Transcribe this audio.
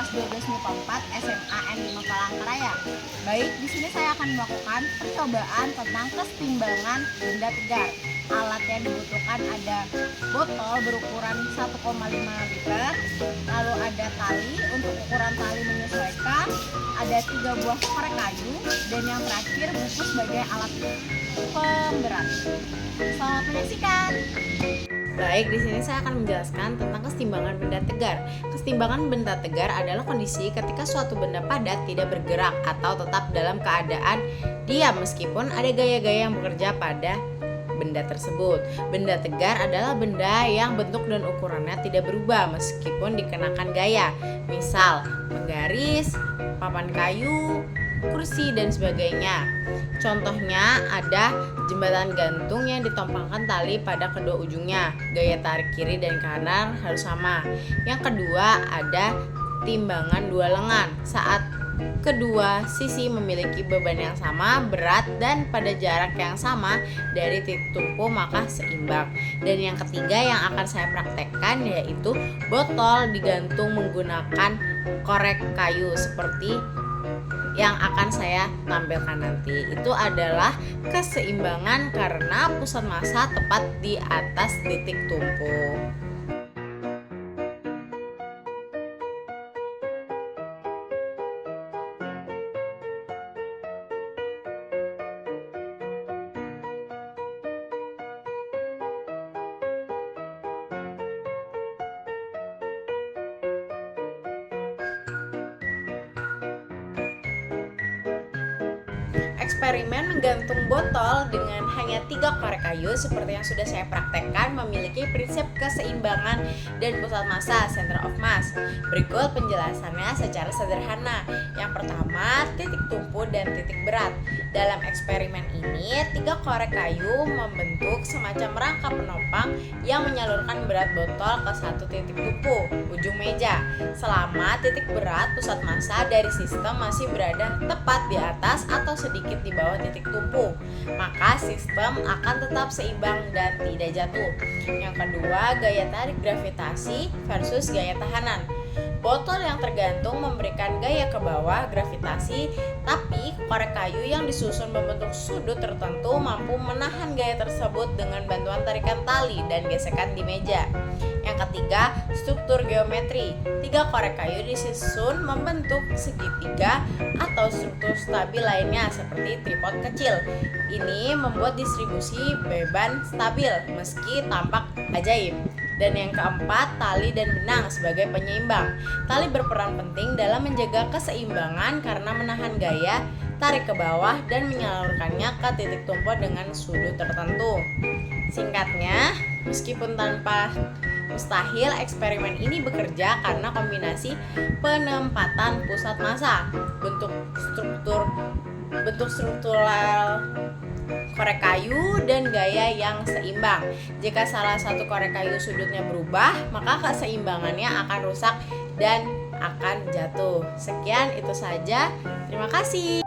kelas 12 MIPA 4 SMA N5 Palangkaraya. Baik, di sini saya akan melakukan percobaan tentang kesetimbangan benda tegar. Alat yang dibutuhkan ada botol berukuran 1,5 liter, lalu ada tali untuk ukuran tali menyesuaikan, ada 3 buah korek kayu, dan yang terakhir buku sebagai alat pemberat. Selamat menyaksikan. Baik, di sini saya akan menjelaskan tentang kesetimbangan benda tegar. Kesetimbangan benda tegar adalah kondisi ketika suatu benda padat tidak bergerak atau tetap dalam keadaan diam meskipun ada gaya-gaya yang bekerja pada benda tersebut. Benda tegar adalah benda yang bentuk dan ukurannya tidak berubah meskipun dikenakan gaya. Misal, penggaris, papan kayu, kursi, dan sebagainya. Contohnya ada jembatan gantung yang ditompangkan tali pada kedua ujungnya. Gaya tarik kiri dan kanan harus sama. Yang kedua ada timbangan dua lengan. Saat kedua sisi memiliki beban yang sama, berat, dan pada jarak yang sama dari titik tumpu maka seimbang. Dan yang ketiga yang akan saya praktekkan yaitu botol digantung menggunakan korek kayu seperti yang akan saya tampilkan nanti. Itu adalah keseimbangan karena pusat massa tepat di atas titik tumpu. Eksperimen menggantung botol dengan hanya 3 korek kayu seperti yang sudah saya praktekkan memiliki prinsip keseimbangan dan pusat massa center of mass. Berikut penjelasannya secara sederhana. Yang pertama, titik tumpu dan titik berat. Dalam eksperimen ini, 3 korek kayu membentuk semacam rangka penopang yang menyalurkan berat botol ke satu titik tumpu, ujung meja. Selama titik berat pusat massa dari sistem masih berada tepat di atas atau sedikit di bawah titik tumpu, maka sistem akan tetap seimbang dan tidak jatuh. Yang kedua, gaya tarik gravitasi versus gaya tahanan. Botol yang tergantung memberikan gaya ke bawah gravitasi, tapi korek kayu yang disusun membentuk sudut tertentu mampu menahan gaya tersebut dengan bantuan tarikan tali dan gesekan di meja. Yang ketiga, struktur geometri. 3 korek kayu disusun membentuk segitiga atau struktur stabil lainnya seperti tripod kecil. Ini membuat distribusi beban stabil meski tampak ajaib. Dan yang keempat, tali dan benang sebagai penyeimbang. Tali berperan penting dalam menjaga keseimbangan karena menahan gaya tarik ke bawah dan menyalurkannya ke titik tumpu dengan sudut tertentu. Singkatnya, meskipun tanpa mustahil, eksperimen ini bekerja karena kombinasi penempatan pusat massa, bentuk struktural korek kayu dan gaya yang seimbang. Jika salah satu korek kayu sudutnya berubah, maka keseimbangannya akan rusak dan akan jatuh. Sekian itu saja. Terima kasih.